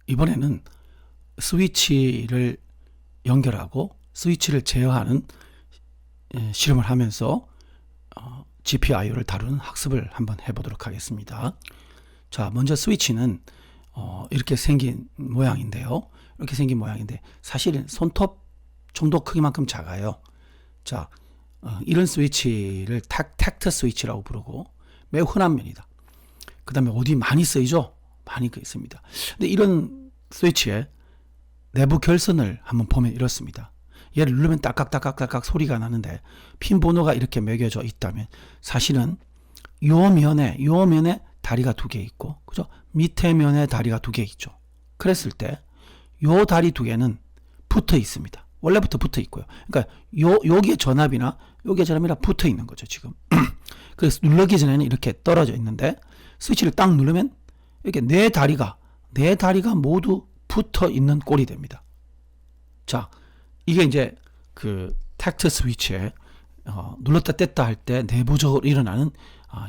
이번에는 스위치를 연결하고 스위치를 제어하는 실험을 하면서 GPIO를 다루는 학습을 한번 해보도록 하겠습니다. 자, 먼저 스위치는 이렇게 생긴 모양인데요. 이렇게 생긴 모양인데 사실은 손톱 정도 크기만큼 작아요. 자, 이런 스위치를 텍트 스위치라고 부르고 매우 흔한 면이다. 그 다음에 어디 많이 쓰이죠? 많이 있습니다. 근데 이런 스위치의 내부 결선을 한번 보면 이렇습니다. 얘를 누르면 딱딱딱딱딱 소리가 나는데 핀 번호가 이렇게 매겨져 있다면 사실은 요 면에 다리가 두 개 있고, 그죠? 밑에 면에 다리가 두 개 있죠. 그랬을 때 요 다리 두 개는 붙어 있습니다. 원래부터 붙어 있고요. 그러니까 여기에 전압이나 여기에 전압이나 붙어 있는 거죠, 지금. 그래서 누르기 전에는 이렇게 떨어져 있는데 스위치를 딱 누르면 이렇게 네 다리가 모두 붙어 있는 꼴이 됩니다. 자, 이게 이제 그 텍트 스위치에 눌렀다 뗐다 할 때 내부적으로 일어나는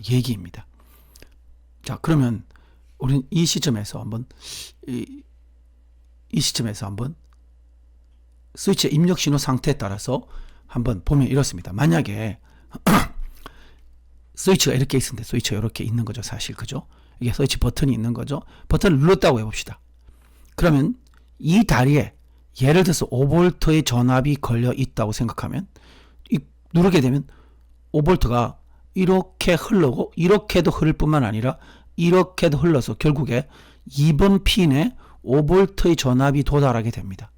얘기입니다. 자, 그러면 우리는 이 시점에서 한번 스위치의 입력 신호 상태에 따라서 한번 보면 이렇습니다. 만약에 스위치가 이렇게 있는데 스위치가 이렇게 있는 거죠, 사실. 그죠? 이게 스위치 버튼이 있는 거죠. 버튼을 눌렀다고 해봅시다. 그러면 이 다리에 예를 들어서 5V의 전압이 걸려 있다고 생각하면 누르게 되면 5V가 이렇게 흐르고 이렇게도 흐를 뿐만 아니라 이렇게도 흘러서 결국에 2번 핀에 5V의 전압이 도달하게 됩니다.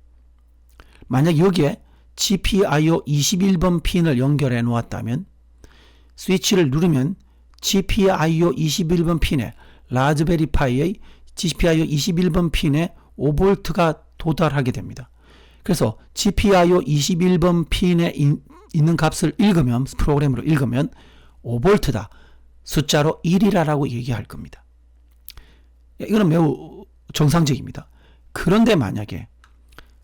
만약 여기에 GPIO 21번 핀을 연결해 놓았다면 스위치를 누르면 GPIO 21번 핀에 라즈베리 파이의 GPIO 21번 핀에 5V가 도달하게 됩니다. 그래서 GPIO 21번 핀에 있는 값을 읽으면, 프로그램으로 읽으면 5V다. 숫자로 1이라고 얘기할 겁니다. 이거는 매우 정상적입니다. 그런데 만약에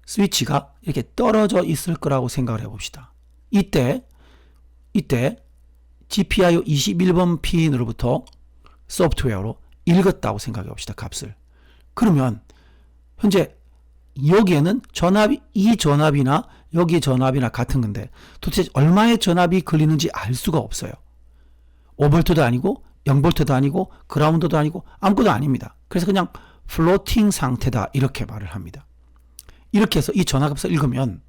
스위치가 이렇게 떨어져 있을 거라고 생각을 해봅시다. 이때 GPIO 21번 핀으로부터 소프트웨어로 읽었다고 생각해 봅시다. 값을. 그러면 현재 여기에는 전압이 이 전압이나 여기 전압이나 같은 건데 도대체 얼마의 전압이 걸리는지 알 수가 없어요. 5V도 아니고 0V도 아니고 그라운드도 아니고 아무것도 아닙니다. 그래서 그냥 플로팅 상태다 이렇게 말을 합니다. 이렇게 해서 이 전압값을 읽으면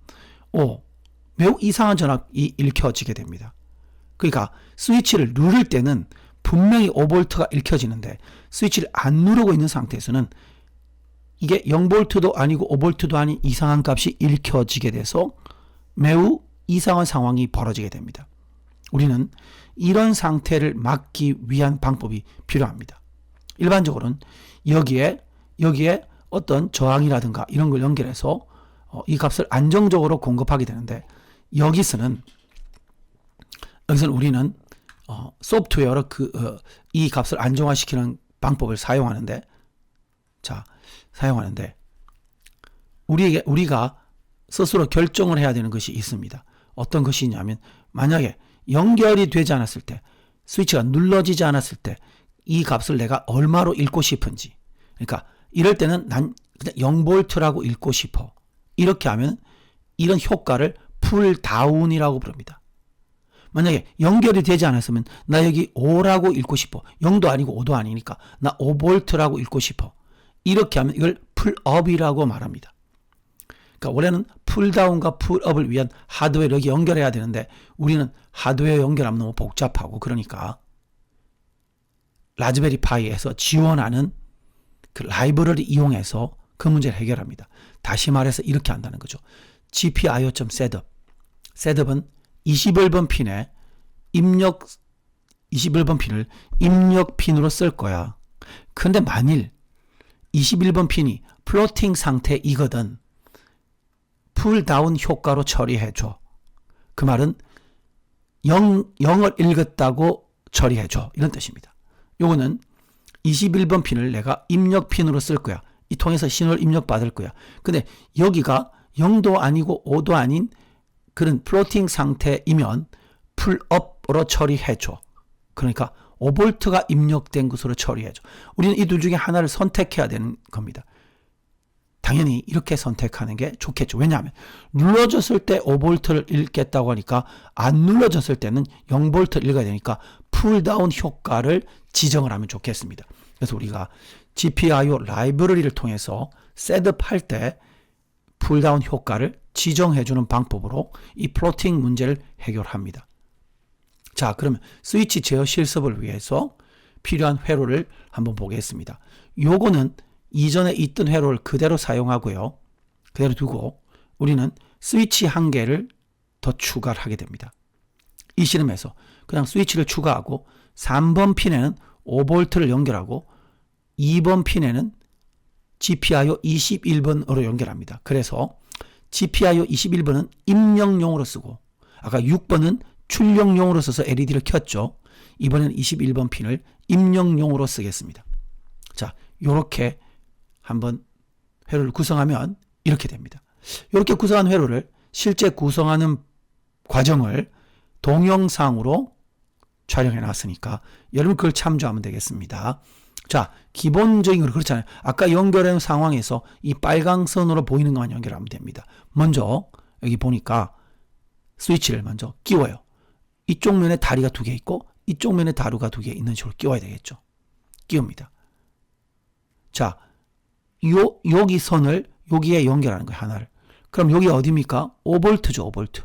매우 이상한 전압이 읽혀지게 됩니다. 그러니까 스위치를 누를 때는 분명히 5V가 읽혀지는데 스위치를 안 누르고 있는 상태에서는 이게 0V도 아니고 5V도 아닌 이상한 값이 읽혀지게 돼서 매우 이상한 상황이 벌어지게 됩니다. 우리는 이런 상태를 막기 위한 방법이 필요합니다. 일반적으로는 여기에 어떤 저항이라든가 이런 걸 연결해서 이 값을 안정적으로 공급하게 되는데 여기서는 우리는 소프트웨어로 이 값을 안정화시키는 방법을 사용하는데 우리가 스스로 결정을 해야 되는 것이 있습니다. 어떤 것이냐면 만약에 연결이 되지 않았을 때 스위치가 눌러지지 않았을 때 이 값을 내가 얼마로 읽고 싶은지, 그러니까 이럴 때는 난 그냥 0V라고 읽고 싶어. 이렇게 하면 이런 효과를 풀다운이라고 부릅니다. 만약에 연결이 되지 않았으면 나 여기 5라고 읽고 싶어. 0도 아니고 5도 아니니까 나 5V라고 읽고 싶어. 이렇게 하면 이걸 풀업이라고 말합니다. 그러니까 원래는 풀다운과 풀업을 위한 하드웨어를 여기 연결해야 되는데 우리는 하드웨어 연결하면 너무 복잡하고 그러니까 라즈베리 파이에서 지원하는 그 라이브러리 이용해서 그 문제를 해결합니다. 다시 말해서 이렇게 한다는 거죠. GPIO.setup. setup은 21번 핀에 21번 핀을 입력 핀으로 쓸 거야. 근데 만일 21번 핀이 플로팅 상태이거든. 풀다운 효과로 처리해줘. 그 말은 0을 읽었다고 처리해줘. 이런 뜻입니다. 요거는 21번 핀을 내가 입력 핀으로 쓸 거야. 이 통해서 신호를 입력받을 거야. 근데 여기가 0도 아니고 5도 아닌 그런 플로팅 상태이면 풀업으로 처리해줘. 그러니까 5V가 입력된 것으로 처리해줘. 우리는 이 둘 중에 하나를 선택해야 되는 겁니다. 당연히 이렇게 선택하는 게 좋겠죠. 왜냐하면 눌러줬을 때 5V를 읽겠다고 하니까 안 눌러줬을 때는 0V를 읽어야 되니까 풀다운 효과를 지정을 하면 좋겠습니다. 그래서 우리가 GPIO 라이브러리를 통해서 셋업할 때 풀다운 효과를 지정해주는 방법으로 이 플로팅 문제를 해결합니다. 자, 그러면 스위치 제어 실습을 위해서 필요한 회로를 한번 보겠습니다. 요거는 이전에 있던 회로를 그대로 사용하고요. 그대로 두고 우리는 스위치 한 개를 더 추가를 하게 됩니다. 이 실험에서 그냥 스위치를 추가하고 3번 핀에는 5V를 연결하고 2번 핀에는 GPIO 21번으로 연결합니다. 그래서 GPIO 21번은 입력용으로 쓰고 아까 6번은 출력용으로 써서 LED를 켰죠. 이번에는 21번 핀을 입력용으로 쓰겠습니다. 자, 요렇게 한번 회로를 구성하면 이렇게 됩니다. 이렇게 구성한 회로를 실제 구성하는 과정을 동영상으로 촬영해 놨으니까 여러분 그걸 참조하면 되겠습니다. 자, 기본적인 거 그렇잖아요. 아까 연결한 상황에서 이 빨강 선으로 보이는 것만 연결하면 됩니다. 먼저 여기 보니까 스위치를 먼저 끼워요. 이쪽 면에 다리가 2개 있고 이쪽 면에 다루가 2개 있는 식으로 끼워야 되겠죠. 끼웁니다. 자, 여기 선을 여기에 연결하는 거예요. 하나를. 그럼 여기 어디입니까? 5V죠. 5V.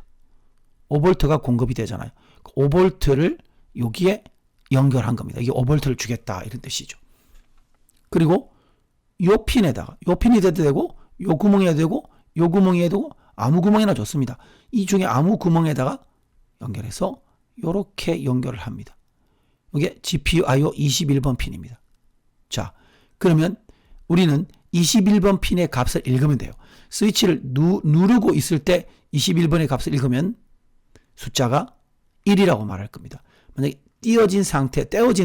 5V가 공급이 되잖아요. 5V를 여기에 연결한 겁니다. 이게 5V를 주겠다 이런 뜻이죠. 그리고 요 핀에다가 요 핀이 돼도 되고 요 구멍에 되고 요 구멍에 되고 아무 구멍이나 좋습니다. 이 중에 아무 구멍에다가 연결해서 이렇게 연결을 합니다. 이게 GPIO 21번 핀입니다. 자, 그러면 우리는 21번 핀의 값을 읽으면 돼요. 스위치를 누르고 있을 때 21번의 값을 읽으면 숫자가 1이라고 말할 겁니다. 만약에 떼어진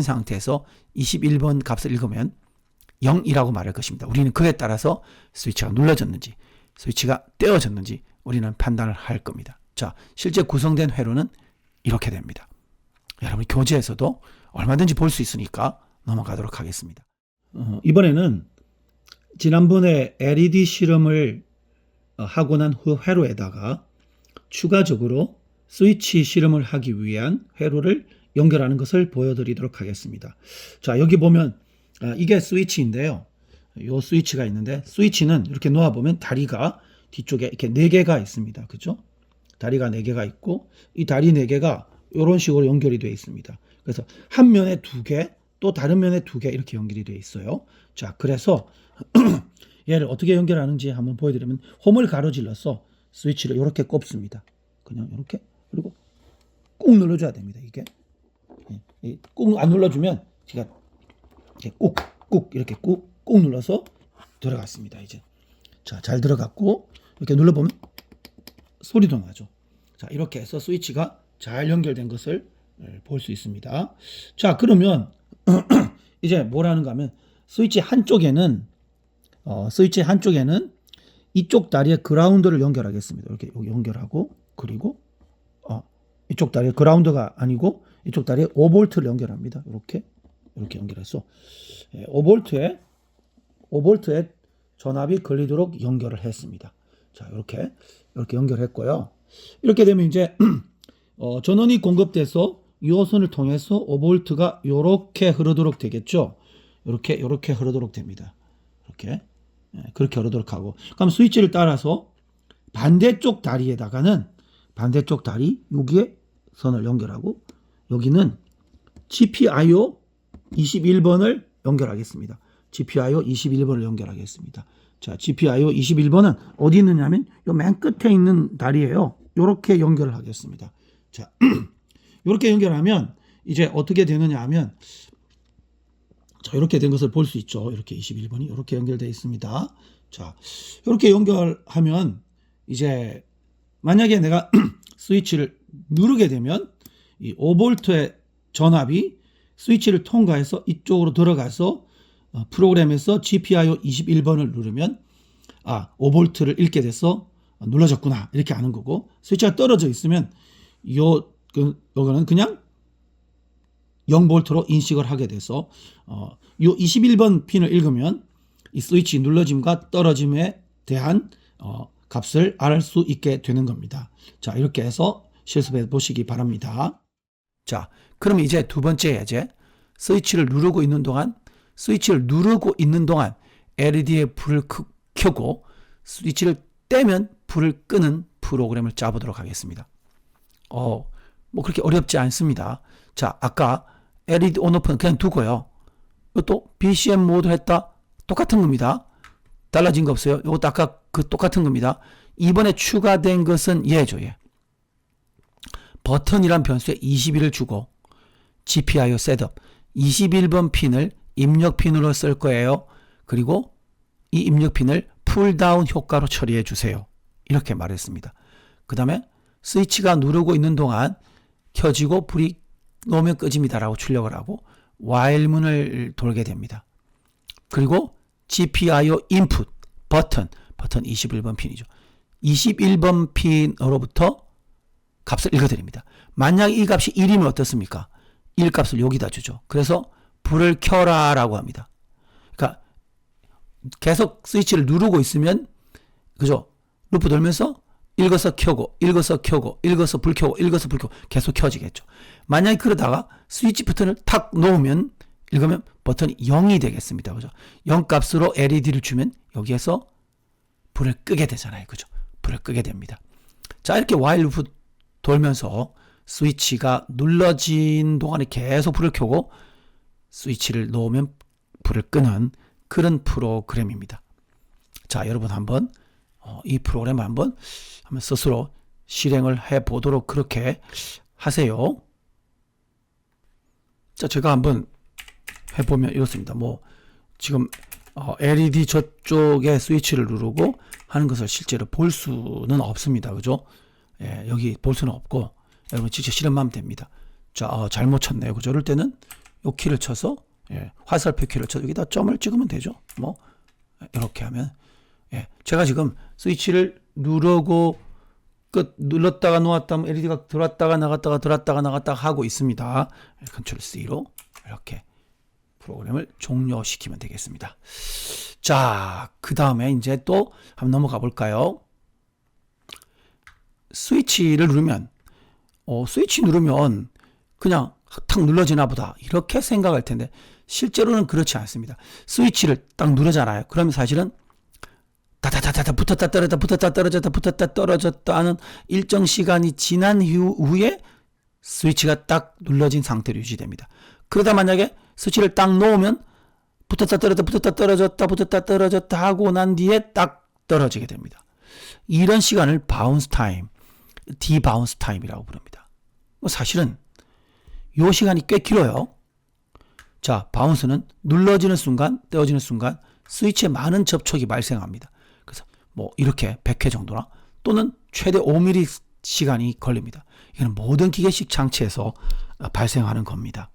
상태에서 21번 값을 읽으면 0이라고 말할 것입니다. 우리는 그에 따라서 스위치가 눌러졌는지 스위치가 떼어졌는지 우리는 판단을 할 겁니다. 자, 실제 구성된 회로는 이렇게 됩니다. 여러분 교재에서도 얼마든지 볼 수 있으니까 넘어가도록 하겠습니다. 이번에는 지난번에 LED 실험을 하고 난 후 회로에다가 추가적으로 스위치 실험을 하기 위한 회로를 연결하는 것을 보여드리도록 하겠습니다. 자, 여기 보면 이게 스위치인데요. 요 스위치가 있는데 스위치는 이렇게 놓아보면 다리가 뒤쪽에 이렇게 4개가 있습니다. 그죠? 다리가 4개가 있고 이 다리 4개가 이런 식으로 연결이 되어 있습니다. 그래서 한 면에 2개 또 다른 면에 2개 이렇게 연결이 되어 있어요. 자, 그래서 얘를 어떻게 연결하는지 한번 보여드리면 홈을 가로질러서 스위치를 이렇게 꼽습니다. 그냥 이렇게 그리고 꾹 눌러줘야 됩니다. 이게 꾹 안 눌러주면 제가 이렇게 꾹 이렇게 꾹 눌러서 들어갔습니다. 이제 자, 잘 들어갔고 이렇게 눌러보면 소리도 나죠. 자, 이렇게 해서 스위치가 잘 연결된 것을 볼 수 있습니다. 자, 그러면 이제 뭐라는가 하면 스위치 한쪽에는 이쪽 다리에 그라운드를 연결하겠습니다. 이렇게 연결하고 그리고 이쪽 다리에 그라운드가 아니고 이쪽 다리에 5V를 연결합니다. 이렇게 연결해서 5V에 전압이 걸리도록 연결을 했습니다. 자, 이렇게 연결했고요. 이렇게 되면 이제 전원이 공급돼서 이 선을 통해서 5V가 이렇게 흐르도록 되겠죠. 이렇게 흐르도록 됩니다. 그렇게 흐르도록 하고, 그럼 스위치를 따라서 반대쪽 다리에다가는 반대쪽 다리 여기에 선을 연결하고 여기는 GPIO 21번을 연결하겠습니다. GPIO 21번을 연결하겠습니다. 자, GPIO 21번은 어디 있느냐면 요 맨 끝에 있는 다리예요. 이렇게 연결을 하겠습니다. 자, 이렇게 연결하면 이제 어떻게 되느냐 하면 자, 이렇게 된 것을 볼 수 있죠. 이렇게 21번이 이렇게 연결되어 있습니다. 자, 이렇게 연결하면 이제 만약에 내가 스위치를 누르게 되면 이 5V의 전압이 스위치를 통과해서 이쪽으로 들어가서 프로그램에서 GPIO 21번을 누르면 5V를 읽게 돼서 눌러졌구나 이렇게 아는 거고, 스위치가 떨어져 있으면 요거는 그냥 0V로 인식을 하게 돼서 요 21번 핀을 읽으면 이 스위치 눌러짐과 떨어짐의 대한 값을 알 수 있게 되는 겁니다. 자, 이렇게 해서 실습해 보시기 바랍니다. 자, 그럼 이제 두 번째 예제. 스위치를 누르고 있는 동안 LED에 불을 켜고 스위치를 떼면 불을 끄는 프로그램을 짜보도록 하겠습니다. 뭐 그렇게 어렵지 않습니다. 자, 아까 LED 온오프는 그냥 두고요. 이것도 BCM 모드 했다. 똑같은 겁니다. 달라진 거 없어요. 이것도 아까 그 똑같은 겁니다. 이번에 추가된 것은 얘죠, 얘. 버튼이란 변수에 21을 주고 GPIO 셋업 21번 핀을 입력 핀으로 쓸 거예요. 그리고 이 입력 핀을 풀다운 효과로 처리해 주세요. 이렇게 말했습니다. 그 다음에 스위치가 누르고 있는 동안 켜지고 불이 놓으면 끄집니다 라고 출력을 하고 while문을 돌게 됩니다. 그리고 GPIO 인풋 버튼 21번 핀이죠. 21번 핀으로부터 값을 읽어드립니다. 만약 이 값이 1이면 어떻습니까? 1 값을 여기다 주죠. 그래서 불을 켜라 라고 합니다. 그러니까 계속 스위치를 누르고 있으면 그죠? 루프 돌면서 읽어서 켜고 읽어서 켜고 읽어서 불 켜고 읽어서 불 켜고 계속 켜지겠죠. 만약에 그러다가 스위치 버튼을 탁 놓으면 읽으면 버튼이 0이 되겠습니다. 그죠? 0 값으로 LED를 주면 여기에서 불을 끄게 되잖아요. 그죠? 불을 끄게 됩니다. 자, 이렇게 while 루프 돌면서 스위치가 눌러진 동안에 계속 불을 켜고 스위치를 놓으면 불을 끄는 그런 프로그램입니다. 자, 여러분 한번 이 프로그램을 한번 스스로 실행을 해 보도록 그렇게 하세요. 자, 제가 한번 해보면 이렇습니다. 뭐 지금 LED 저쪽에 스위치를 누르고 하는 것을 실제로 볼 수는 없습니다. 그죠? 예, 여기 볼 수는 없고 여러분 직접 실험하면 됩니다. 자, 잘못 쳤네요. 그죠? 이럴 때는 요 키를 쳐서 화살표 키를 쳐서 여기다 점을 찍으면 되죠. 뭐 이렇게 하면 제가 지금 스위치를 누르고 눌렀다가 놓았다 하면 LED가 들어왔다가 나갔다가 들어왔다가 나갔다가 하고 있습니다. 컨트롤 C로 이렇게 프로그램을 종료시키면 되겠습니다. 자, 그 다음에 이제 또 한번 넘어가 볼까요? 스위치를 누르면 스위치 누르면 그냥 탁 눌러지나 보다 이렇게 생각할 텐데 실제로는 그렇지 않습니다. 스위치를 딱 누르잖아요. 그러면 사실은 다다다다다 붙었다 떨어졌다 붙었다 떨어졌다 붙었다 떨어졌다 하는 일정 시간이 지난 후에 스위치가 딱 눌러진 상태로 유지됩니다. 그러다 만약에 스위치를 딱 놓으면 붙었다 떨어졌다 붙었다 떨어졌다 붙었다 떨어졌다 하고 난 뒤에 딱 떨어지게 됩니다. 이런 시간을 바운스 타임, 디바운스 타임이라고 부릅니다. 사실은 이 시간이 꽤 길어요. 자, 바운스는 눌러지는 순간, 떼어지는 순간 스위치에 많은 접촉이 발생합니다. 그래서 뭐 이렇게 100회 정도나 또는 최대 5mm 시간이 걸립니다. 이건 모든 기계식 장치에서 발생하는 겁니다.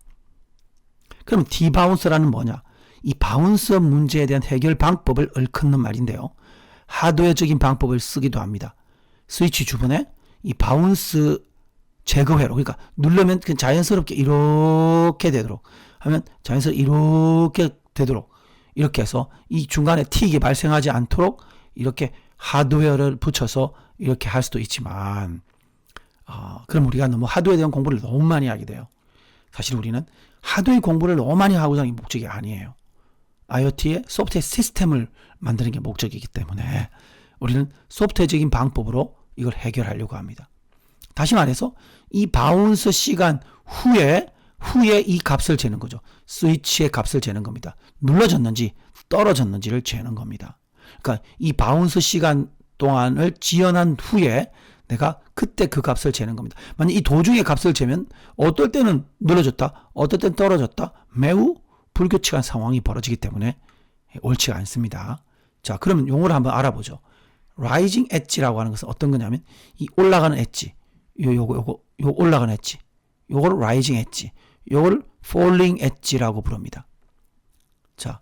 그럼 디바운스라는 뭐냐? 이 바운스 문제에 대한 해결 방법을 얽히는 말인데요. 하드웨어적인 방법을 쓰기도 합니다. 스위치 주변에 이 바운스 제거회로, 그러니까 누르면 자연스럽게 이렇게 되도록 하면 자연스럽게 이렇게 되도록 이렇게 해서 이 중간에 틱이 발생하지 않도록 이렇게 하드웨어를 붙여서 이렇게 할 수도 있지만 그럼 우리가 너무 하드웨어에 대한 공부를 너무 많이 하게 돼요. 사실 우리는 하드웨어 공부를 너무 많이 하고자 하는 게 목적이 아니에요. IoT의 소프트웨어 시스템을 만드는 게 목적이기 때문에 우리는 소프트웨어적인 방법으로 이걸 해결하려고 합니다. 다시 말해서 이 바운스 시간 후에 이 값을 재는 거죠. 스위치의 값을 재는 겁니다. 눌러졌는지 떨어졌는지를 재는 겁니다. 그러니까 이 바운스 시간 동안을 지연한 후에 내가 그때 그 값을 재는 겁니다. 만약 이 도중에 값을 재면 어떨 때는 눌러졌다, 어떨 때는 떨어졌다, 매우 불규칙한 상황이 벌어지기 때문에 옳지가 않습니다. 자, 그럼 용어를 한번 알아보죠. Rising Edge라고 하는 것은 어떤 거냐면 이 올라가는 엣지, 요거 올라가는 엣지, 요거를 Rising Edge, 요거를 Falling Edge라고 부릅니다. 자,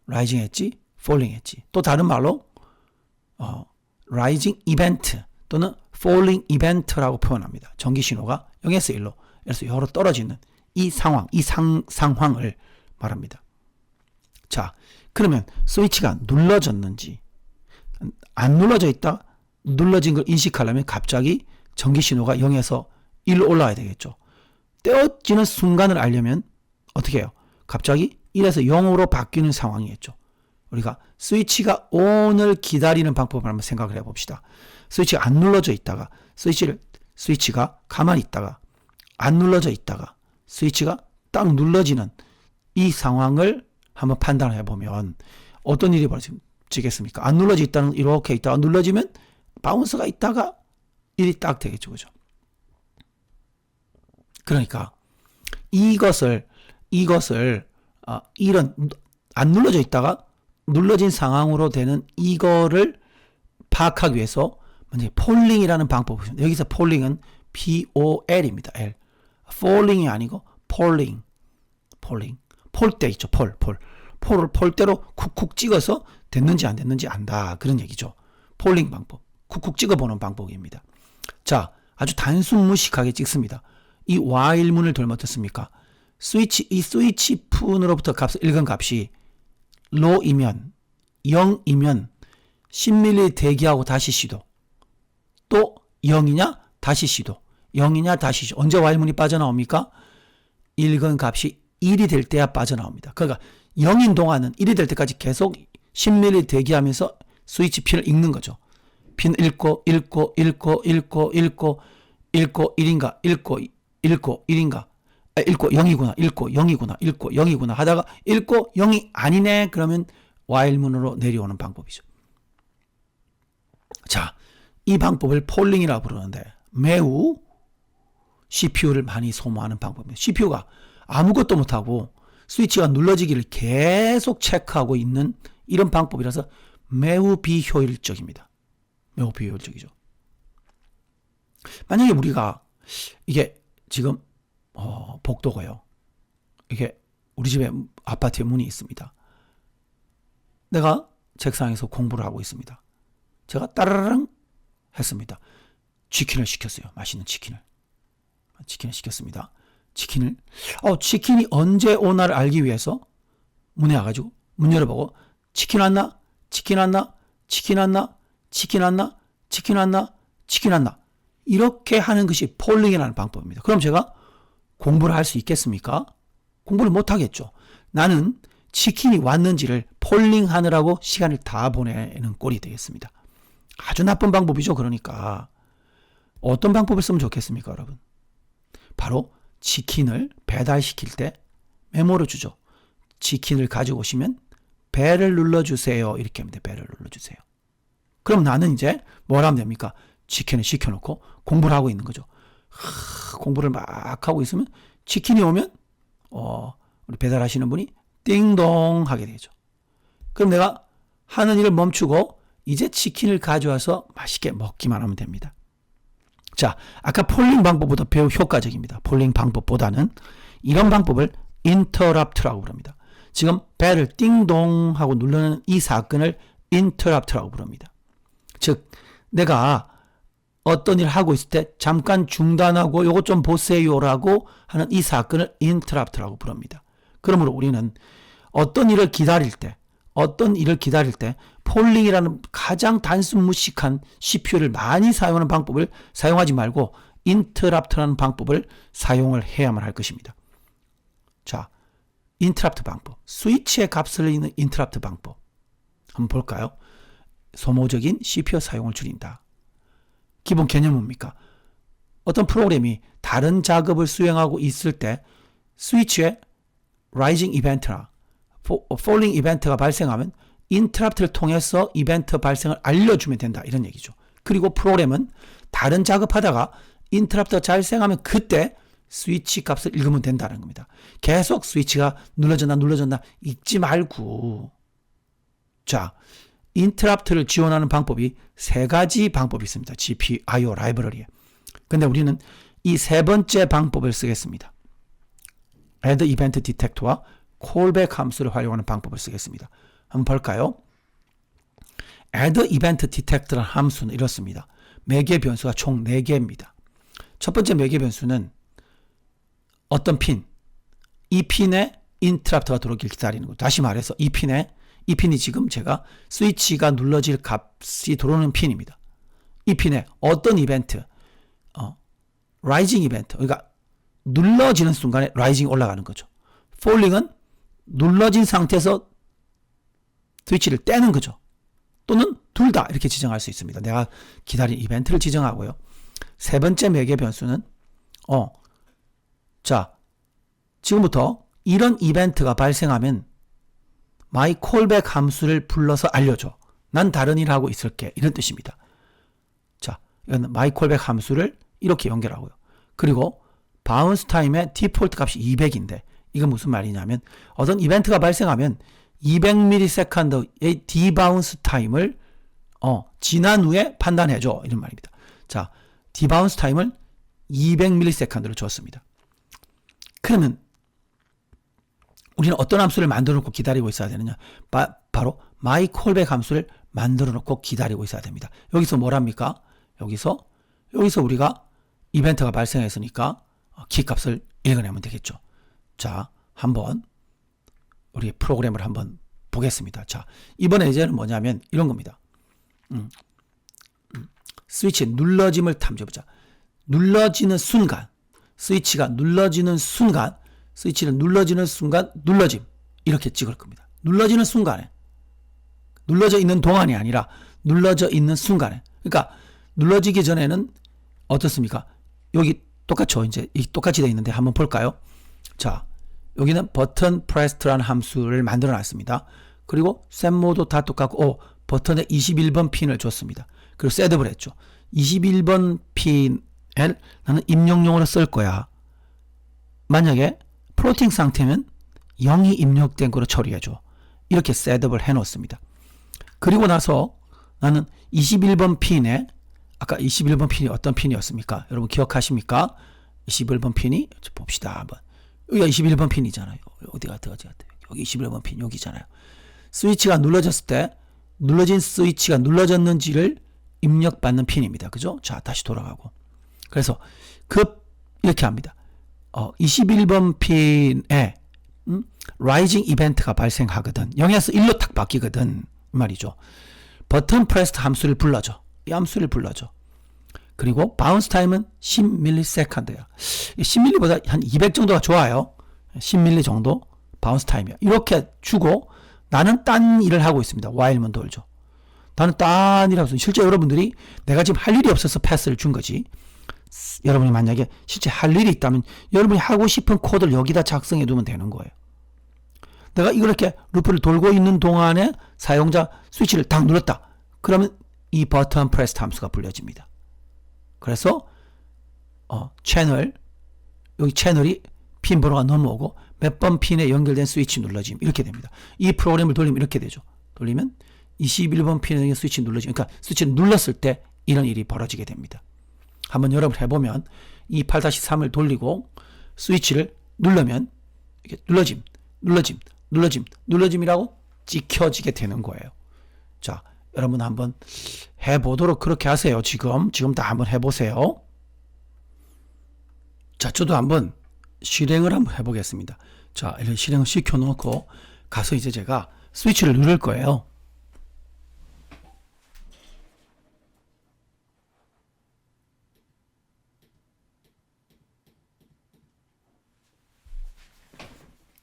Rising Edge, Falling Edge. 또 다른 말로 Rising Event 또는 Falling Event라고 표현합니다. 전기 신호가 0에서 1로, 그래서 요로 떨어지는 이 상황, 이 상황을 말합니다. 자, 그러면 스위치가 눌러졌는지 안 눌러져 있다 눌러진 걸 인식하려면 갑자기 전기 신호가 0에서 1로 올라와야 되겠죠. 떼어지는 순간을 알려면 어떻게 해요? 갑자기 1에서 0으로 바뀌는 상황이겠죠. 우리가 스위치가 ON을 기다리는 방법을 한번 생각을 해봅시다. 스위치가 안 눌러져 있다가 스위치가 가만히 있다가 안 눌러져 있다가 스위치가 딱 눌러지는 이 상황을 한번 판단을 해보면 어떤 일이 벌어지겠습니까? 안 눌러져 있다는 이렇게 있다가 눌러지면 바운스가 있다가 일이 딱 되겠죠. 그죠? 그러니까 이런 안 눌러져 있다가 눌러진 상황으로 되는 이거를 파악하기 위해서 먼저 폴링이라는 방법을 보시면 여기서 폴링은 P-O-L입니다. L. falling이 아니고 폴링. 폴대 있죠. 폴을 폴대로 쿡쿡 찍어서 됐는지 안 됐는지 안다. 그런 얘기죠. 폴링 방법. 쿡쿡 찍어보는 방법입니다. 자, 아주 단순 무식하게 찍습니다. 이 while문을 돌면 어떻습니까? 이 스위치 푼으로부터 읽은 값이 low이면 0이면 10mm 대기하고 다시 시도. 또 0이냐? 다시 시도. 0이냐? 다시 시도. 언제 while문이 빠져나옵니까? 읽은 값이 1이 될 때야 빠져나옵니다. 그러니까 0인 동안은 1이 될 때까지 계속 10mm 대기하면서 스위치 핀을 읽는 거죠. 핀 읽고 1인가 읽고 1인가 읽고 0이구나 읽고 0이구나 하다가 읽고 0이 아니네 그러면 while문으로 내려오는 방법이죠. 자, 이 방법을 폴링이라고 부르는데 매우 CPU를 많이 소모하는 방법입니다. CPU가 아무것도 못하고 스위치가 눌러지기를 계속 체크하고 있는 이런 방법이라서 매우 비효율적입니다. 매우 비효율적이죠. 만약에 우리가 이게 지금 복도고요. 이게 우리 집에 아파트에 문이 있습니다. 내가 책상에서 공부를 하고 있습니다. 제가 따라랑 했습니다. 치킨을 시켰어요. 맛있는 치킨을 시켰습니다. 치킨이 언제 오나를 알기 위해서 문에 와가지고 문 열어보고 치킨 왔나? 이렇게 하는 것이 폴링이라는 방법입니다. 그럼 제가 공부를 할 수 있겠습니까? 공부를 못 하겠죠. 나는 치킨이 왔는지를 폴링하느라고 시간을 다 보내는 꼴이 되겠습니다. 아주 나쁜 방법이죠. 그러니까 어떤 방법을 쓰면 좋겠습니까, 여러분? 바로 치킨을 배달시킬 때 메모를 주죠. 치킨을 가지고 오시면 배를 눌러주세요. 이렇게 하면 돼. 배를 눌러주세요. 그럼 나는 이제 뭘 하면 됩니까? 치킨을 시켜놓고 공부를 하고 있는 거죠. 공부를 막 하고 있으면 치킨이 오면 우리 배달하시는 분이 띵동 하게 되죠. 그럼 내가 하는 일을 멈추고 이제 치킨을 가져와서 맛있게 먹기만 하면 됩니다. 자, 아까 폴링 방법보다 매우 효과적입니다. 폴링 방법보다는 이런 방법을 interrupt라고 부릅니다. 지금 벨을 띵동 하고 누르는 이 사건을 interrupt라고 부릅니다. 즉 내가 어떤 일을 하고 있을 때 잠깐 중단하고 요것 좀 보세요라고 하는 이 사건을 interrupt라고 부릅니다. 그러므로 우리는 어떤 일을 기다릴 때 폴링이라는 가장 단순 무식한 CPU를 많이 사용하는 방법을 사용하지 말고 interrupt라는 방법을 사용을 해야만 할 것입니다. 자, interrupt 방법, 스위치의 값을 읽는 interrupt 방법 한번 볼까요? 소모적인 CPU 사용을 줄인다. 기본 개념은 뭡니까? 어떤 프로그램이 다른 작업을 수행하고 있을 때 스위치에 rising 이벤트나 falling 이벤트가 발생하면 인터럽트를 통해서 이벤트 발생을 알려주면 된다. 이런 얘기죠. 그리고 프로그램은 다른 작업하다가 인터럽트가 발생하면 그때 스위치 값을 읽으면 된다는 겁니다. 계속 스위치가 눌러졌나 읽지 말고. 자, 인터럽트를 지원하는 방법이 세 가지 방법이 있습니다. GPIO 라이브러리에. 근데 우리는 이 세 번째 방법을 쓰겠습니다. add event detect와 callback 함수를 활용하는 방법을 쓰겠습니다. 한번 볼까요? add event detect라는 함수는 이렇습니다. 매개 변수가 총 4개입니다. 첫 번째 매개 변수는 어떤 핀, 이 핀에 인터럽트가 들어오길 기다리는 거죠. 다시 말해서 이 핀에 이 핀이 지금 제가 스위치가 눌러질 값이 들어오는 핀입니다. 이 핀에 어떤 이벤트, 라이징 이벤트, 그러니까 눌러지는 순간에 라이징이 올라가는 거죠. 폴링은 눌러진 상태에서 스위치를 떼는 거죠. 또는 둘 다 이렇게 지정할 수 있습니다. 내가 기다린 이벤트를 지정하고요. 세 번째 매개 변수는 자, 지금부터 이런 이벤트가 발생하면 my callback 함수를 불러서 알려줘. 난 다른 일을 하고 있을게. 이런 뜻입니다. 자, 이건 my callback 함수를 이렇게 연결하고요. 그리고 bounce time의 디폴트 값이 200인데 이건 무슨 말이냐면 어떤 이벤트가 발생하면 200ms의 debounce time을 지난 후에 판단해줘. 이런 말입니다. 자, debounce time을 200ms로 줬습니다. 그러면 우리는 어떤 함수를 만들어 놓고 기다리고 있어야 되느냐? 바로 my callback 함수를 만들어 놓고 기다리고 있어야 됩니다. 여기서 뭐랍니까? 여기서 우리가 이벤트가 발생했으니까 키값을 읽어내면 되겠죠. 자, 한번 우리 프로그램을 한번 보겠습니다. 자, 이번에 이제는 뭐냐면 이런 겁니다. 스위치 눌러짐을 탐지해보자. 눌러지는 순간, 스위치가 눌러지는 순간, 스위치를 눌러지는 순간 눌러짐 이렇게 찍을 겁니다. 눌러지는 순간에, 눌러져 있는 동안이 아니라 눌러져 있는 순간에. 그러니까 눌러지기 전에는 어떻습니까? 여기 똑같죠. 이제 똑같이 되어 있는데 한번 볼까요? 자, 여기는 버튼 프레스트라는 함수를 만들어 놨습니다. 그리고 셋모도 다 똑같고 버튼에 21번 핀을 줬습니다. 그리고 셋업을 했죠. 21번 핀을 나는 입력용으로 쓸 거야. 만약에 플로팅 상태면 0이 입력된 거로 처리해줘. 이렇게 셋업을 해놓습니다. 그리고 나서 나는 21번 핀에 아까 21번 핀이 어떤 핀이었습니까? 여러분 기억하십니까? 21번 핀이 봅시다 한번. 여기가 21번 핀이잖아요. 어디가 여기 21번 핀 여기잖아요. 스위치가 눌러졌을 때 눌러진 스위치가 눌러졌는지를 입력받는 핀입니다. 그죠? 자, 다시 돌아가고. 그래서 이렇게 합니다. 21번 핀에 라이징 이벤트가 발생하거든. 0에서 1로 탁 바뀌거든. 이 말이죠. 버튼 프레스트 함수를 불러줘. 이 함수를 불러줘. 그리고 바운스 타임은 10ms야. 10ml보다 한 200 정도가 좋아요. 10ml 정도 바운스 타임이야. 이렇게 주고 나는 딴 일을 하고 있습니다. while만 돌죠. 나는 딴 일을 하고 있습니다. 실제 여러분들이 내가 지금 할 일이 없어서 패스를 준 거지. 여러분이 만약에 실제 할 일이 있다면 여러분이 하고 싶은 코드를 여기다 작성해 두면 되는 거예요. 내가 이렇게 루프를 돌고 있는 동안에 사용자 스위치를 딱 눌렀다. 그러면 이 버튼 프레스 함수가 불려집니다. 그래서 여기 채널이 핀 번호가 넘어오고 몇 번 핀에 연결된 스위치 눌러짐 이렇게 됩니다. 이 프로그램을 돌리면 이렇게 되죠. 돌리면 21번 핀에 연결된 스위치 눌러짐. 그러니까 스위치를 눌렀을 때 이런 일이 벌어지게 됩니다. 한번 여러분 해보면 이 8-3을 돌리고 스위치를 누르면 이렇게 눌러짐이라고 찍혀지게 되는 거예요. 자, 여러분 한번 해보도록 그렇게 하세요. 지금 다 한번 해보세요. 자, 저도 한번 실행을 한번 해보겠습니다. 자, 이렇게 실행을 시켜놓고 가서 이제 제가 스위치를 누를 거예요.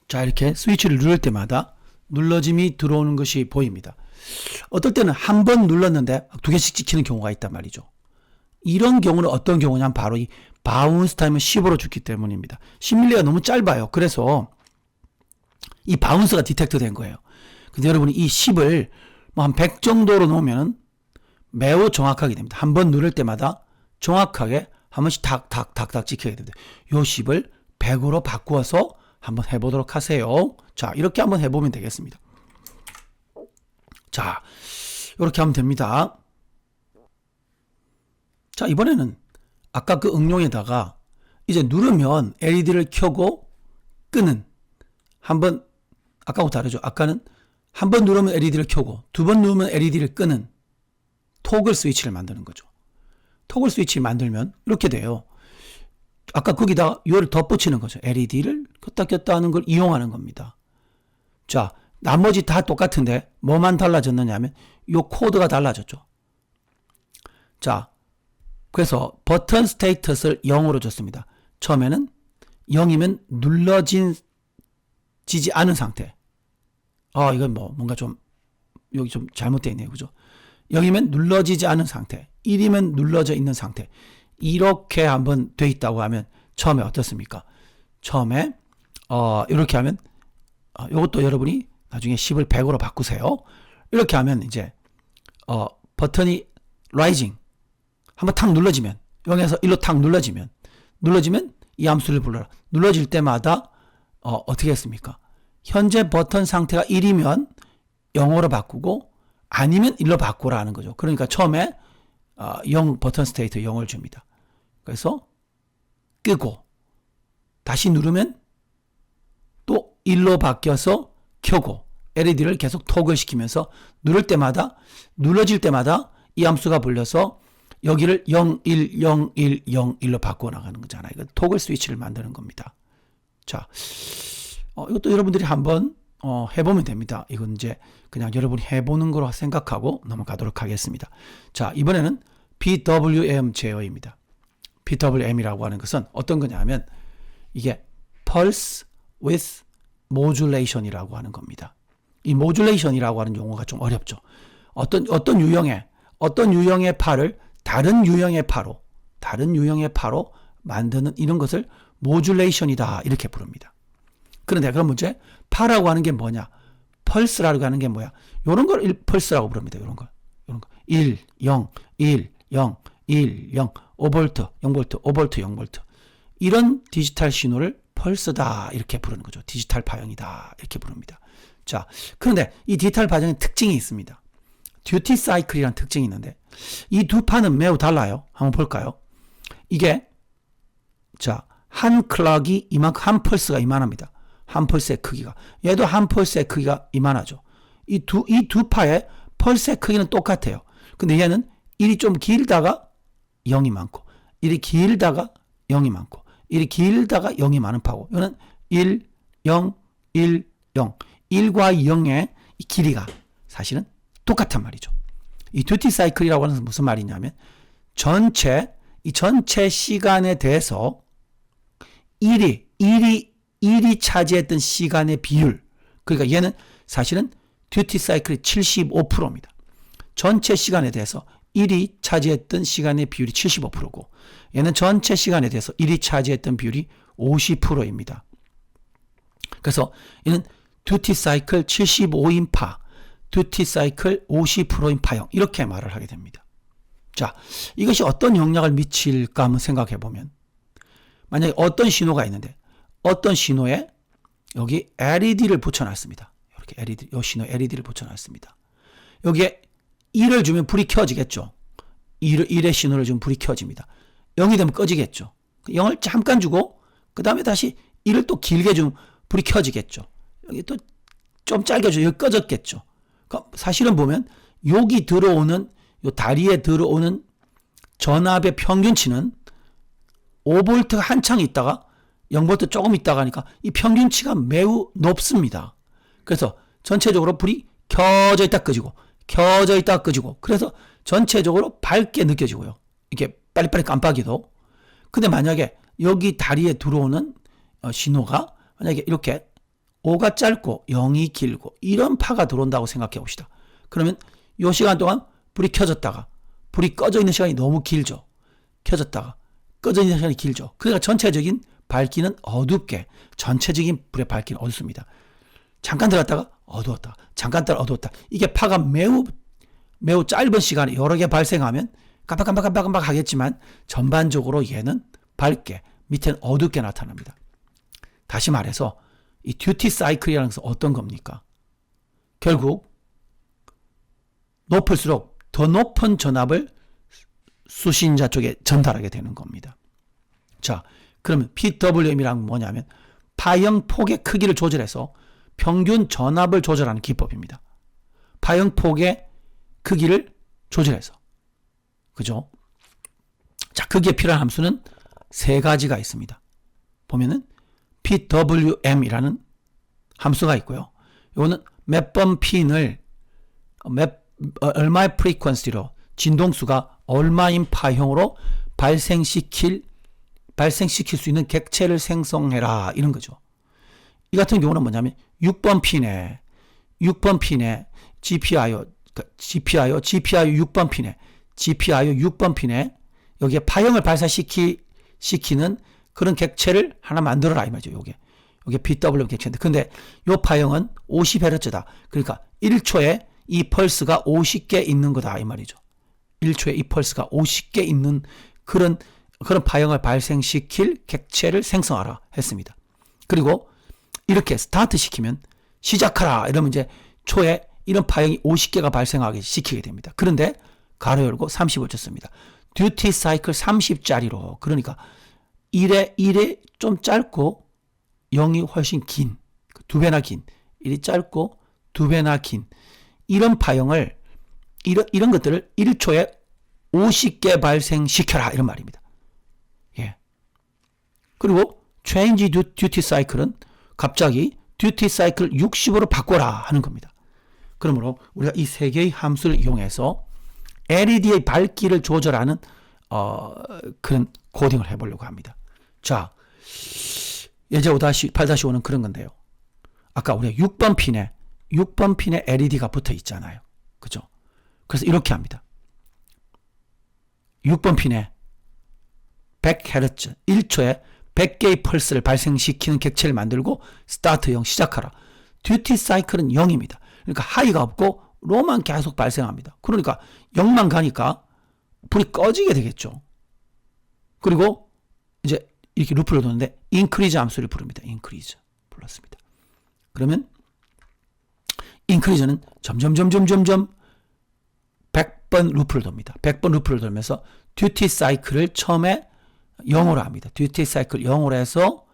자, 이렇게 스위치를 누를 때마다 눌러짐이 들어오는 것이 보입니다. 어떨 때는 한 번 눌렀는데 두 개씩 찍히는 경우가 있단 말이죠. 이런 경우는 어떤 경우냐면 바로 이 바운스 타임은 10으로 줬기 때문입니다. 10ml가 너무 짧아요. 그래서 이 바운스가 디텍트 된 거예요. 근데 여러분이 이 10을 뭐 한 100 정도로 놓으면 매우 정확하게 됩니다. 한 번 누를 때마다 정확하게 한 번씩 탁탁탁탁 찍히게 됩니다. 요 10을 100으로 바꾸어서 한번 해보도록 하세요. 자, 이렇게 한번 해보면 되겠습니다. 자, 이렇게 하면 됩니다. 자, 이번에는 아까 그 응용에다가 이제 누르면 LED를 켜고 끄는 한번 아까하고 다르죠. 아까는 한 번 누르면 LED를 켜고 두 번 누르면 LED를 끄는 토글 스위치를 만드는 거죠. 토글 스위치 만들면 이렇게 돼요. 아까 거기다가 이거를 덧붙이는 거죠. LED를 켰다 켰다 하는 걸 이용하는 겁니다. 자, 나머지 다 똑같은데 뭐만 달라졌느냐 하면 요 코드가 달라졌죠. 자, 그래서 버튼 스테이터스를 0으로 줬습니다. 처음에는 0이면 눌러지지 않은 상태. 이건 뭔가 좀 여기 좀 잘못되어 있네요. 그죠? 0이면 눌러지지 않은 상태. 1이면 눌러져 있는 상태. 이렇게 한번 돼 있다고 하면 처음에 어떻습니까? 처음에 이렇게 하면 이것도 여러분이 나중에 10을 100으로 바꾸세요. 이렇게 하면 이제 버튼이 라이징 한번 탁 눌러지면 0에서 1로 탁 눌러지면 이 함수를 불러라. 눌러질 때마다 어떻게 했습니까? 현재 버튼 상태가 1이면 0으로 바꾸고 아니면 1로 바꾸라는 거죠. 그러니까 처음에 0 버튼 스테이트 0을 줍니다. 그래서 끄고 다시 누르면 또 1로 바뀌어서 켜고 LED를 계속 토글 시키면서 눌러질 때마다 이 함수가 불려서 여기를 0, 1, 0, 1, 0, 1로 바꿔 나가는 거잖아요. 이거 토글 스위치를 만드는 겁니다. 자, 이것도 여러분들이 한번 해보면 됩니다. 이건 이제 그냥 여러분이 해보는 거로 생각하고 넘어가도록 하겠습니다. 자, 이번에는 PWM 제어입니다. PWM이라고 하는 것은 어떤 거냐 하면 이게 Pulse with Modulation이라고 하는 겁니다. 이 Modulation이라고 하는 용어가 좀 어렵죠. 어떤 유형의 파를 다른 유형의 파로 만드는 이런 것을 Modulation이다 이렇게 부릅니다. 그런데 그럼 문제 파라고 하는 게 뭐냐? 펄스라고 하는 게 뭐야? 요런 걸 펄스라고 부릅니다. 요런 걸. 1, 0, 1, 0, 1, 0, 5V, 0V, 5V, 0V. 이런 디지털 신호를 펄스다 이렇게 부르는 거죠. 디지털 파형이다 이렇게 부릅니다. 자, 그런데 이 디지털 파형에 특징이 있습니다. 듀티 사이클이라는 특징이 있는데 이 두 파는 매우 달라요. 한번 볼까요? 이게 자, 한 클럭이 이만큼 한 펄스가 이만합니다. 한 펄스의 크기가. 얘도 한 펄스의 크기가 이만하죠. 이 두 파의 펄스의 크기는 똑같아요. 근데 얘는 1이 좀 길다가 0이 많고 1이 길다가 0이 많고 1이 길다가 0이 많은 파고 이거는 1, 0, 1, 0. 1과 0의 이 길이가 사실은 똑같단 말이죠. 이 듀티 사이클이라고 하는 것은 무슨 말이냐면 전체 시간에 대해서 1이 차지했던 시간의 비율. 그러니까 얘는 사실은 듀티 사이클이 75%입니다. 전체 시간에 대해서 1이 차지했던 시간의 비율이 75%고 얘는 전체 시간에 대해서 1이 차지했던 비율이 50%입니다. 그래서 얘는 듀티 사이클 75인 파, 듀티 사이클 50%인 파형 이렇게 말을 하게 됩니다. 자, 이것이 어떤 영향을 미칠까 한번 생각해 보면 만약에 어떤 신호가 있는데 어떤 신호에 여기 LED를 붙여놨습니다. 이렇게 LED, 이 신호에 LED를 붙여놨습니다. 여기에 1을 주면 불이 켜지겠죠. 1의 신호를 주면 불이 켜집니다. 0이 되면 꺼지겠죠. 0을 잠깐 주고 그 다음에 다시 1을 또 길게 주면 불이 켜지겠죠. 여기 또 좀 짧게 주면 여기 꺼졌겠죠. 그러니까 사실은 보면 여기 들어오는 요 다리에 들어오는 전압의 평균치는 5V가 한창 있다가 0V 조금 있다가 하니까 이 평균치가 매우 높습니다. 그래서 전체적으로 불이 켜져 있다 끄지고 켜져 있다 끄지고 그래서 전체적으로 밝게 느껴지고요. 이게 빨리빨리 깜빡이도. 근데 만약에 여기 다리에 들어오는 신호가 만약에 이렇게 5가 짧고 0이 길고 이런 파가 들어온다고 생각해 봅시다. 그러면 이 시간 동안 불이 켜졌다가 불이 꺼져 있는 시간이 너무 길죠. 켜졌다가 꺼져 있는 시간이 길죠. 그러니까 전체적인 밝기는 어둡게 전체적인 불의 밝기는 어둡습니다. 잠깐 들어갔다가 어두웠다. 잠깐 들어 어두웠다. 이게 파가 매우 짧은 시간에 여러 개 발생하면 깜빡깜빡 하겠지만 전반적으로 얘는 밝게 밑에는 어둡게 나타납니다. 다시 말해서 이 듀티 사이클이라는 것은 어떤 겁니까? 결국 높을수록 더 높은 전압을 수신자 쪽에 전달하게 되는 겁니다. 자, 그러면 PWM이란 뭐냐면 파형 폭의 크기를 조절해서 평균 전압을 조절하는 기법입니다. 파형 폭의 크기를 조절해서. 그죠? 자, 거기에 필요한 함수는 세 가지가 있습니다. 보면은 PWM이라는 함수가 있고요. 요거는 몇 번 핀을 얼마의 프리퀀시로 진동수가 얼마인 파형으로 발생시킬 수 있는 객체를 생성해라 이런 거죠. 이 같은 경우는 뭐냐면 6번 핀에 GPIO 6번 핀에 여기에 파형을 발사시키는 그런 객체를 하나 만들어라 이 말이죠. 요게 BW 객체인데 근데 요 파형은 50Hz다. 그러니까 1초에 이 펄스가 50개 있는 거다 이 말이죠. 1초에 이 펄스가 50개 있는 그런 파형을 발생시킬 객체를 생성하라 했습니다. 그리고 이렇게 스타트 시키면 시작하라 이러면 이제 초에 이런 파형이 50개가 발생하게 시키게 됩니다. 그런데 가로 열고 30을 줬습니다. 듀티 사이클 30짜리로 그러니까 1에 좀 짧고 0이 훨씬 긴 2배나 긴 1이 짧고 2배나 긴 이런 파형을 이런 것들을 1초에 50개 발생시켜라 이런 말입니다. 예. 그리고 change duty cycle은 갑자기 듀티 사이클 60으로 바꿔라 하는 겁니다. 그러므로 우리가 이 세 개의 함수를 이용해서 LED의 밝기를 조절하는 그런 코딩을 해보려고 합니다. 자, 예제 8-5는 그런 건데요. 아까 우리가 6번 핀에 LED가 붙어 있잖아요. 그죠? 그래서 이렇게 합니다. 6번 핀에 100Hz 1초에 100개의 펄스를 발생시키는 객체를 만들고 스타트 0 시작하라. 듀티 사이클은 0입니다. 그러니까 하이가 없고 로만 계속 발생합니다. 그러니까 0만 가니까 불이 꺼지게 되겠죠. 그리고 이제 이렇게 루프를 도는데 인크리즈 함수를 부릅니다. 인크리즈 불렀습니다. 그러면 인크리즈는 점점 100번 루프를 돕니다. 100번 루프를 돌면서 듀티 사이클을 처음에 0으로 합니다. 듀티 사이클 0으로 해서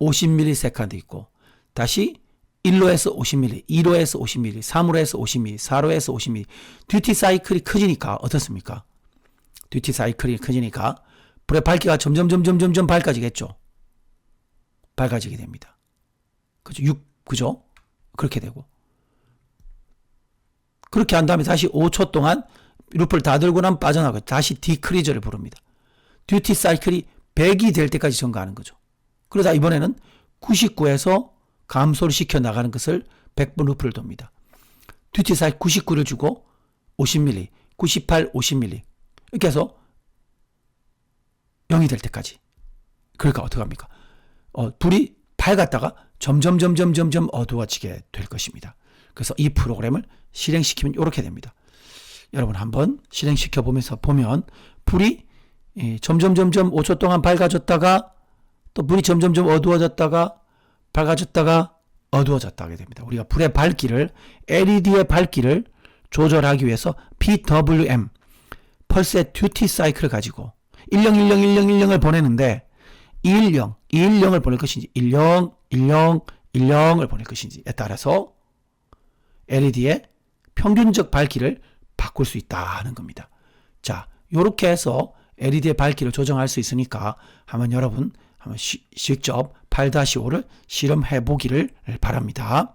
50ms 있고 다시 1로에서 50ms, 2로에서 50ms, 3로에서 50ms, 4로에서 50ms. 듀티 사이클이 커지니까 어떻습니까? 듀티 사이클이 커지니까 불의 밝기가 점점 밝아지겠죠. 밝아지게 됩니다. 그죠? 그죠? 그렇게 되고. 그렇게 한 다음에 다시 5초 동안 루프를 다 들고 나면 빠져나가고 다시 디크리저를 부릅니다. 듀티 사이클이 100이 될 때까지 증가하는 거죠. 그러다 이번에는 99에서 감소를 시켜 나가는 것을 100번 루프를 돕니다. 듀티 사이클 99를 주고 50mm, 98, 50mm 이렇게 해서 0이 될 때까지. 그러니까 어떻게 합니까? 불이 밝았다가 점점 어두워지게 될 것입니다. 그래서 이 프로그램을 실행시키면 이렇게 됩니다. 여러분 한번 실행시켜 보면서 보면 불이 점점 5초 동안 밝아졌다가 또 불이 점점 어두워졌다가 밝아졌다가 어두워졌다 하게 됩니다. 우리가 불의 밝기를 LED의 밝기를 조절하기 위해서 PWM 펄스의 듀티 사이클을 가지고 10101010을 보내는데 210을 보낼 것인지 101010을 보낼 것인지에 따라서 LED의 평균적 밝기를 바꿀 수 있다 하는 겁니다. 자, 이렇게 해서 LED의 밝기를 조정할 수 있으니까 한번 여러분 직접 8-5를 실험해 보기를 바랍니다.